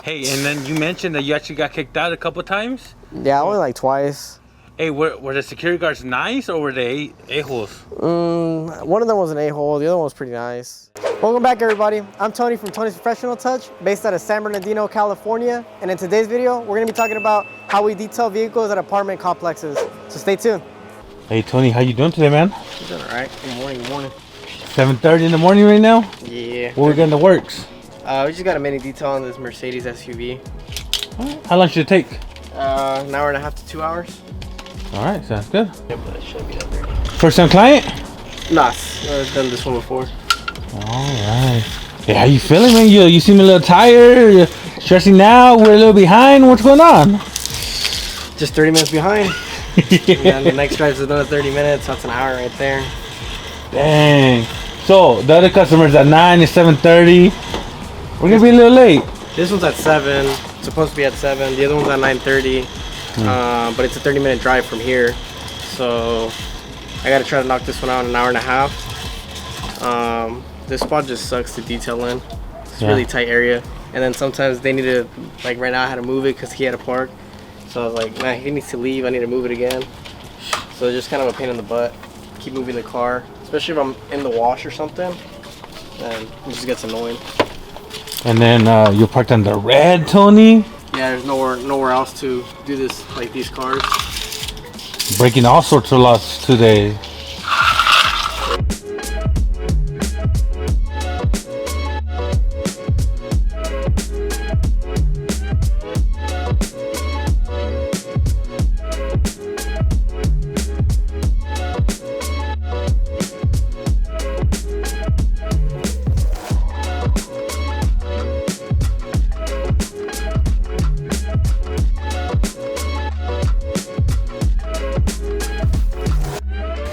Hey, and then you mentioned that you actually got kicked out a couple times? Yeah, only like twice. Hey, were the security guards nice or were they a-holes? One of them was an a-hole, the other one was pretty nice. Welcome back, everybody. I'm Tony from Tony's Professional Touch, based out of San Bernardino, California. And in today's video, we're gonna be talking about how we detail vehicles at apartment complexes. So stay tuned. Hey, Tony, how you doing today, man? I'm doing all right. Good morning, good morning. 7:30 in the morning right now? Yeah. What we got in the works? We just got a mini detail on this Mercedes SUV. How long should it take? An hour and a half to 2 hours. All right, sounds good. Yeah, but it should be done there. First time client? Nah, I've done this one before. All right. Hey, how you feeling, man? You seem a little tired. You're stressing out. We're a little behind. What's going on? Just 30 minutes behind. And then the next drive is another 30 minutes. So that's an hour right there. Dang. So the other customers at 9, it's 7:30. We're gonna be a little late. This one's at 7. It's supposed to be at 7. The other one's at 9:30. But it's a 30-minute drive from here. So I gotta try to knock this one out in an hour and a half. This spot just sucks to detail in. It's a really tight area. And then sometimes they need to, like right now I had to move it because he had to park. So I was like, nah, he needs to leave. I need to move it again. So it's just kind of a pain in the butt. Keep moving the car, especially if I'm in the wash or something. And it just gets annoying. And then you parked on the red, Tony. Yeah, there's nowhere else to do this, like these cars. Breaking all sorts of laws today.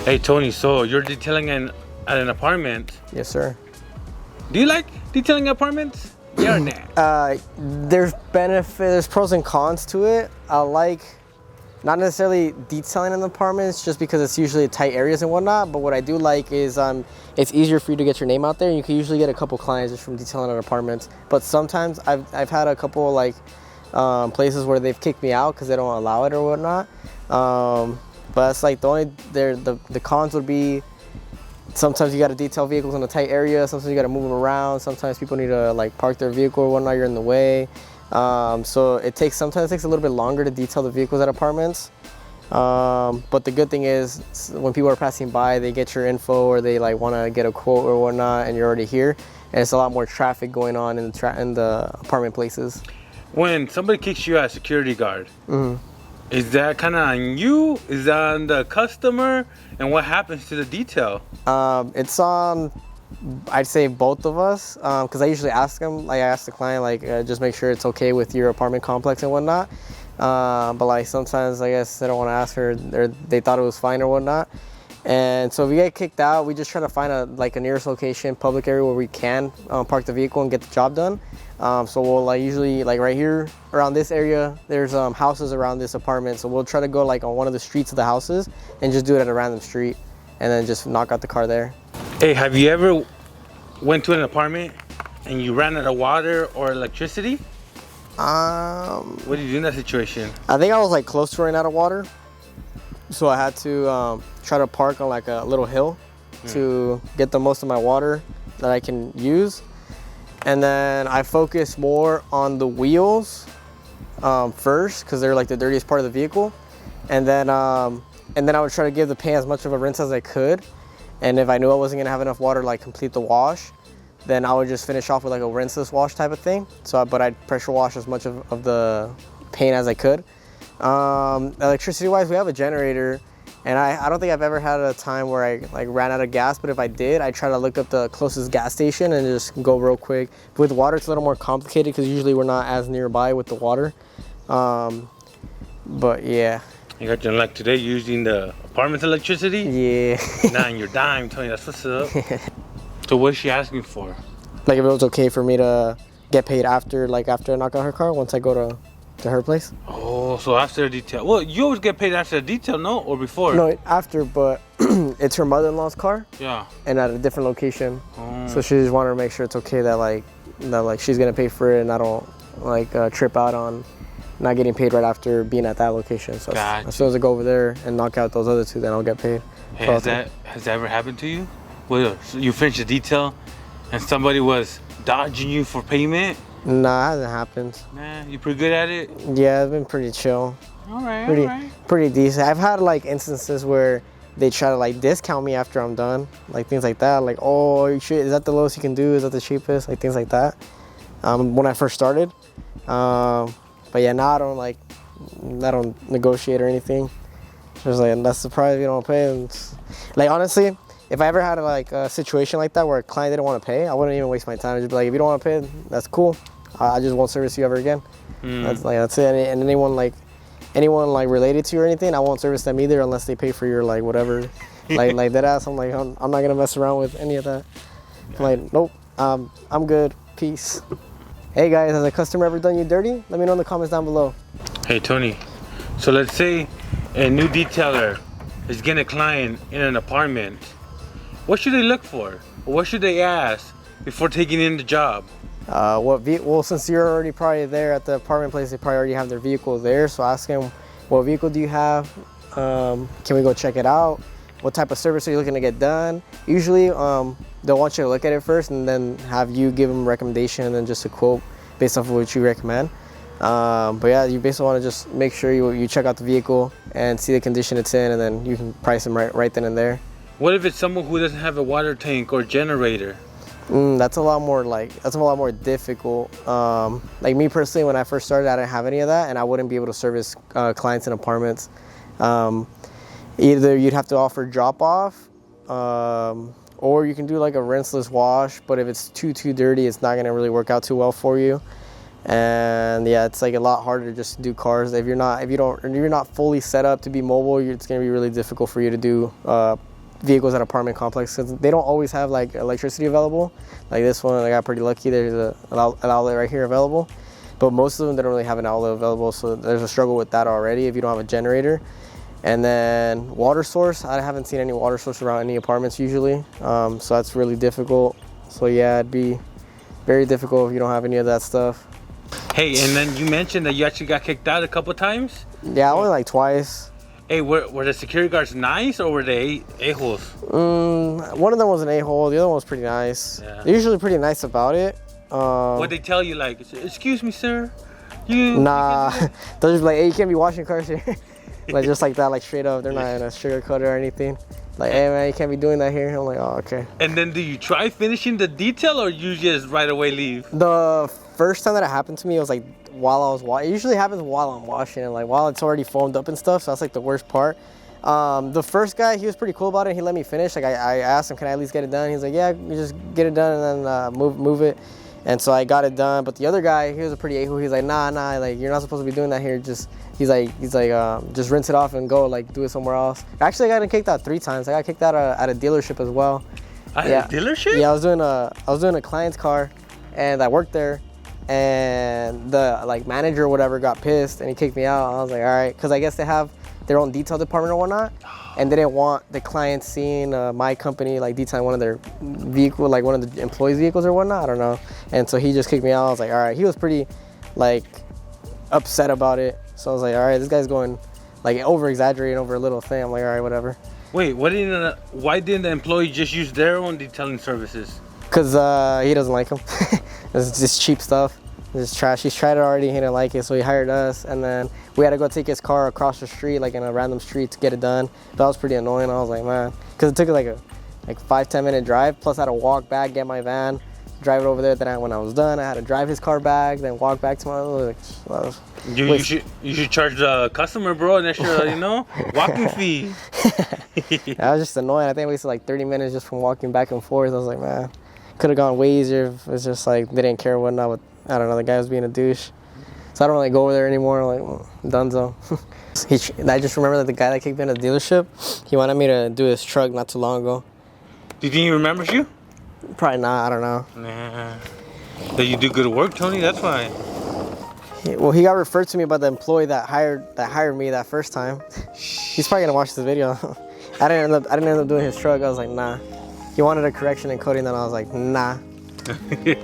Hey Tony, so you're detailing at an apartment. Yes, sir. Do you like detailing apartments? Yeah or nah? There's there's pros and cons to it. I like not necessarily detailing in the apartments just because it's usually tight areas and whatnot, but what I do like is it's easier for you to get your name out there, and you can usually get a couple clients just from detailing at apartments. But sometimes I've had a couple like places where they've kicked me out because they don't allow it or whatnot. But it's like the cons would be sometimes you got to detail vehicles in a tight area. Sometimes you got to move them around. Sometimes people need to like park their vehicle or whatnot. You're in the way. So sometimes it takes a little bit longer to detail the vehicles at apartments. But the good thing is when people are passing by, they get your info or they like want to get a quote or whatnot, and you're already here. And it's a lot more traffic going on in the apartment places. When somebody kicks you out, security guard. Is that kind of on you? Is that on the customer? And what happens to the detail? It's on, I'd say, both of us. Because I usually ask them, like I ask the client, like just make sure it's okay with your apartment complex and whatnot. But like sometimes I guess they don't want to ask her, or they thought it was fine or whatnot. And so if we get kicked out, we just try to find a nearest location, public area where we can park the vehicle and get the job done. So we'll like usually like right here around this area, there's houses around this apartment. So we'll try to go like on one of the streets of the houses and just do it at a random street and then just knock out the car there. Hey, have you ever went to an apartment and you ran out of water or electricity? What do you do in that situation? I think I was like close to running out of water. So I had to try to park on like a little hill to get the most of my water that I can use. And then I focus more on the wheels first because they're like the dirtiest part of the vehicle. And then I would try to give the paint as much of a rinse as I could. And if I knew I wasn't gonna have enough water to like complete the wash, then I would just finish off with like a rinseless wash type of thing. But I'd pressure wash as much of the paint as I could. Electricity wise, we have a generator, and I don't think I've ever had a time where I like ran out of gas, but if I did, I try to look up the closest gas station and just go real quick. But with water, it's a little more complicated because usually we're not as nearby with the water. But yeah. You got your luck today using the apartment's electricity? Yeah. Nah, on your dime, Tony, that's what's up. So what is she asking for? Like if it was okay for me to get paid after I knock out her car once I go to her place. Oh, so after the detail. Well, you always get paid after the detail, no? Or before? No, after, but it's her mother-in-law's car. Yeah. And at a different location. So she just wanted to make sure it's okay that she's gonna pay for it and I don't like trip out on not getting paid right after being at that location. So gotcha. as soon as I go over there and knock out those other 2, then I'll get paid. Hey, has that ever happened to you? Well, you finished the detail and somebody was dodging you for payment? Nah, it hasn't happened. Nah, you pretty good at it? Yeah, it's been pretty chill. All right, Pretty decent. I've had like instances where they try to like discount me after I'm done, like things like that. Like, oh shit, is that the lowest you can do? Is that the cheapest? Like things like that. When I first started, but yeah, now I don't negotiate or anything. Just like, that's the price, if you don't pay. And like honestly, if I ever had like a situation like that where a client didn't want to pay, I wouldn't even waste my time. I'd just be like, if you don't want to pay, that's cool. I just won't service you ever again. That's it. And anyone related to you or anything, I won't service them either unless they pay for your like whatever, like that ass. I'm like, I'm not gonna mess around with any of that. I'm like, nope, I'm good. Peace. Hey guys, has a customer ever done you dirty? Let me know in the comments down below. Hey Tony, so let's say a new detailer is getting a client in an apartment. What should they look for? Or what should they ask before taking in the job? Well, since you're already probably there at the apartment place, they probably already have their vehicle there. So ask them, what vehicle do you have? Can we go check it out? What type of service are you looking to get done? Usually, they'll want you to look at it first and then have you give them a recommendation and then just a quote based off of what you recommend. But yeah, you basically want to just make sure you check out the vehicle and see the condition it's in, and then you can price them right then and there. What if it's someone who doesn't have a water tank or generator? That's a lot more difficult. Like me personally, when I first started, I didn't have any of that, and I wouldn't be able to service clients in apartments. Either you'd have to offer drop off, or you can do like a rinseless wash. But if it's too dirty, it's not gonna really work out too well for you. And yeah, it's like a lot harder to just do cars. If you're not fully set up to be mobile, it's gonna be really difficult for you to do vehicles at apartment complex, because they don't always have like electricity available. Like this one, I got pretty lucky. There's an outlet right here available, but most of them they don't really have an outlet available, so there's a struggle with that already if you don't have a generator. And then water source, I haven't seen any water source around any apartments usually, so that's really difficult. So yeah, it'd be very difficult if you don't have any of that stuff. Hey, and then you mentioned that you actually got kicked out a couple times? Yeah, only like twice. Hey, were the security guards nice or were they a-holes? One of them was an a-hole, the other one was pretty nice. Yeah. They're usually pretty nice about it. What'd they tell you, like, excuse me, sir? Nah, they'll just be like, hey, you can't be washing cars here. Like, just like that, like straight up. They're not in a sugarcoat or anything. Like, hey man, you can't be doing that here. I'm like, oh, okay. And then do you try finishing the detail or you just right away leave? The first time that it happened to me, it was like while I was washing. It usually happens while I'm washing it, like while it's already foamed up and stuff. So that's like the worst part. The first guy, he was pretty cool about it. He let me finish. Like I asked him, can I at least get it done? He's like, yeah, you just get it done and then move it. And so I got it done. But the other guy, he was a pretty a-hole. He's like, nah, like you're not supposed to be doing that here. He's like, just rinse it off and go, like do it somewhere else. Actually, I got kicked out 3 times. I got kicked out at a dealership as well. At a dealership? Yeah, I was doing a client's car, and I worked there, and the like manager or whatever got pissed and he kicked me out. I was like, all right, because I guess they have their own detail department or whatnot, and they didn't want the client seeing my company like detailing one of their vehicle, like one of the employees' vehicles or whatnot. I don't know. And so he just kicked me out. I was like, all right. He was pretty like upset about it. So I was like, all right, this guy's going like over exaggerating over a little thing. I'm like, all right, whatever. Wait, why didn't the employee just use their own detailing services? Because he doesn't like them. It's just cheap stuff. It's trash. He's tried it already. He didn't like it, so he hired us. And then we had to go take his car across the street, like in a random street, to get it done. That was pretty annoying. I was like, man, because it took like a 5-10 minute drive. Plus, I had to walk back, get my van, drive it over there. Then when I was done, I had to drive his car back, then walk back to my. You should charge the customer, bro, an extra, walking fee. That was just annoying. I think I wasted like 30 minutes just from walking back and forth. I was like, man, could have gone way easier if it was just like they didn't care whatnot. But I don't know, the guy was being a douche. So I don't really go over there anymore. I'm like, dunzo. I just remember that the guy that kicked me in the dealership, he wanted me to do his truck not too long ago. Do you think he remembers you? Probably not. I don't know. Nah. That you do good work, Tony. That's fine. Well, he got referred to me by the employee that hired me that first time. He's probably gonna watch this video. I didn't end up doing his truck. I was like, nah. He wanted a correction and coding, then I was like, nah.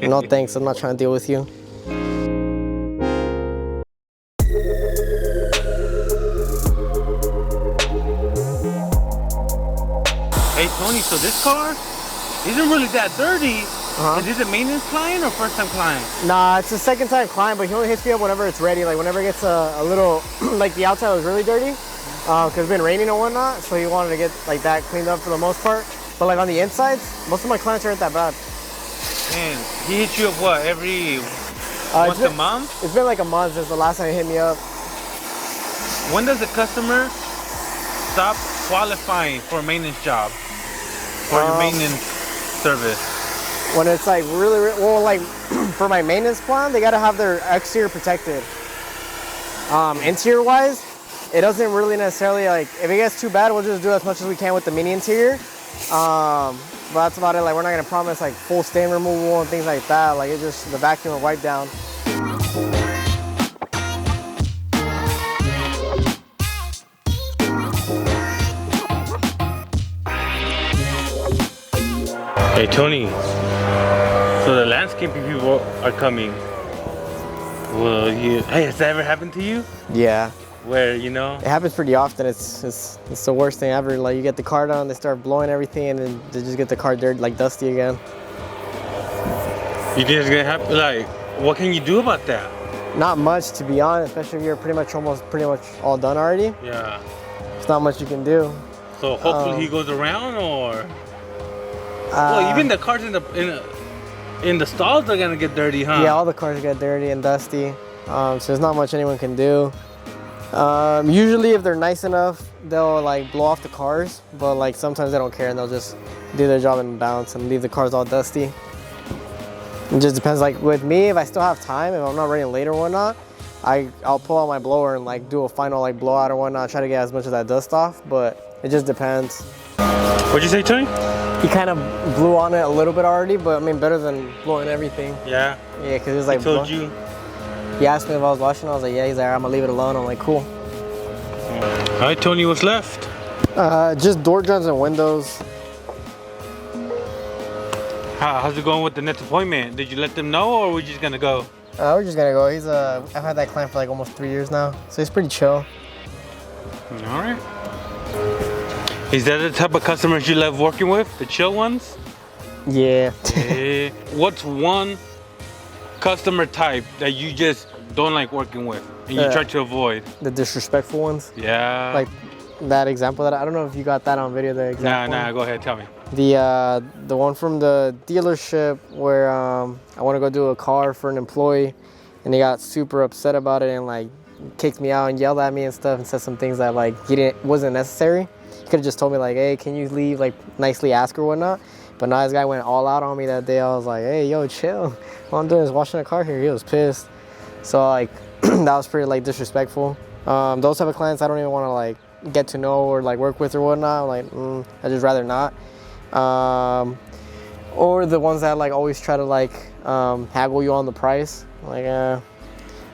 No thanks. I'm not trying to deal with you. Tony, so this car isn't really that dirty. Is this a maintenance client or first time client? Nah, it's a second time client, but he only hits me up whenever it's ready. Like whenever it gets a little, like the outside was really dirty, because it's been raining and whatnot. So he wanted to get like that cleaned up for the most part. But like on the insides, most of my clients aren't that bad. And he hits you up what, every once a month? It's been like a month since the last time he hit me up. When does a customer stop qualifying for a maintenance job? For your maintenance service? When it's like really, well, like for my maintenance plan, they gotta have their exterior protected. Interior wise, it doesn't really necessarily, like, if it gets too bad, we'll just do as much as we can with the mini interior. But that's about it. Like, we're not gonna promise like full stain removal and things like that. Like, it's just the vacuum and wipe down. Hey Tony, so the landscaping people are coming. Well, hey, has that ever happened to you? Yeah. Where, you know? It happens pretty often. It's the worst thing ever. Like, you get the car done, they start blowing everything, and then they just get the car dirty, like dusty again. You think it's gonna happen? Like, what can you do about that? Not much, to be honest, especially if you're pretty much all done already. Yeah. There's not much you can do. So hopefully he goes around, or? Well, even the cars in the stalls are gonna get dirty, huh? Yeah, all the cars get dirty and dusty. So there's not much anyone can do. Usually, if they're nice enough, they'll like blow off the cars. But like sometimes they don't care and they'll just do their job and bounce and leave the cars all dusty. It just depends. Like with me, if I still have time, if I'm not running late or whatnot, I'll pull out my blower and like do a final like blowout or whatnot. Try to get as much of that dust off, but it just depends. What'd you say, Tony? He kind of blew on it a little bit already, but I mean, better than blowing everything. Yeah? Yeah, because it was like... He told you? He asked me if I was washing. I was like, yeah. He's like, I'm going to leave it alone. I'm like, cool. All right, Tony, what's left? Just door jambs and windows. How's it going with the next appointment? Did you let them know, or are we just going to go? We're just going to go. I've had that client for like almost 3 years now, so he's pretty chill. All right. Is that the type of customers you love working with? The chill ones? Yeah. What's one customer type that you just don't like working with and you try to avoid? The disrespectful ones? Yeah. Like that example that I don't know if you got that on video, the example. Nah, go ahead, tell me. The one from the dealership where I want to go do a car for an employee, and he got super upset about it and like kicked me out and yelled at me and stuff and said some things that like wasn't necessary. He could have just told me like, hey, can you leave, like nicely ask or whatnot. But now this guy went all out on me that day. I was like, hey, yo, chill. All I'm doing is washing a car here. He was pissed. So like that was pretty like disrespectful. Those type of clients I don't even want to like get to know or like work with or whatnot. Like I'd just rather not. Or the ones that like always try to like haggle you on the price. Like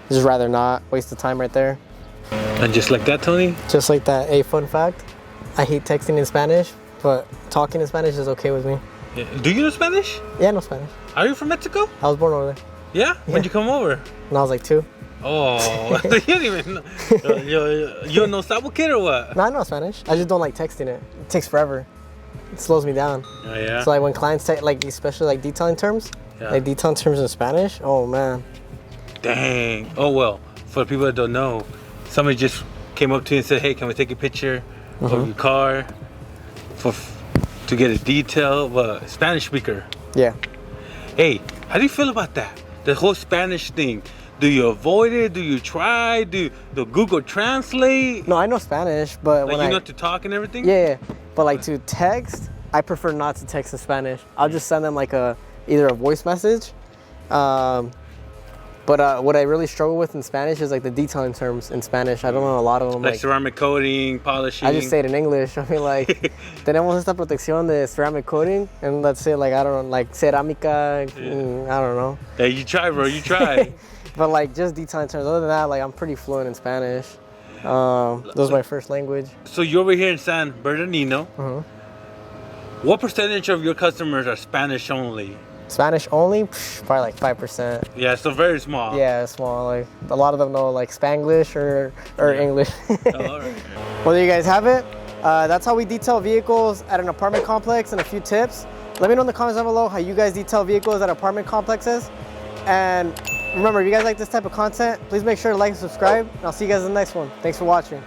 just rather not waste the time right there. And just like that, Tony? Just like that. Hey, fun fact, I hate texting in Spanish, but talking in Spanish is okay with me. Yeah. Do you know Spanish? Yeah, I know Spanish. Are you from Mexico? I was born over there. Yeah? When'd you come over? When I was like 2. Oh, you don't even know. You don't know Sabo Kid or what? No, I know Spanish. I just don't like texting it. It takes forever. It slows me down. Oh, yeah? So like when clients take, like especially like detailing terms, like detailing terms in Spanish, oh man. Dang. Oh well, for the people that don't know, somebody just came up to you and said, hey, can we take a picture of your car to get a detail? But Spanish speaker. Yeah. Hey, how do you feel about that? The whole Spanish thing. Do you avoid it? Do you try? Do Google Translate? No, I know Spanish, but like when you know to talk and everything? Yeah. But like to text, I prefer not to text in Spanish. I'll just send them like either a voice message. But what I really struggle with in Spanish is like the detailing terms in Spanish. I don't know a lot of them. Like ceramic coating, polishing. I just say it in English. I mean, like, tenemos esta protección de ceramic coating, and let's say like, I don't know, like cerámica, I don't know. Hey, you try, bro, you try. But like just detailing terms. Other than that, like I'm pretty fluent in Spanish. Those are my first language. So you're over here in San Bernardino. What percentage of your customers are Spanish only? Spanish only? Probably like 5%. Yeah, so very small. Yeah, small. Like a lot of them know like Spanglish or English. Oh, all right. Well, there you guys have it. That's how we detail vehicles at an apartment complex, and a few tips. Let me know in the comments down below how you guys detail vehicles at apartment complexes. And remember, if you guys like this type of content, please make sure to like and subscribe. And I'll see you guys in the next one. Thanks for watching.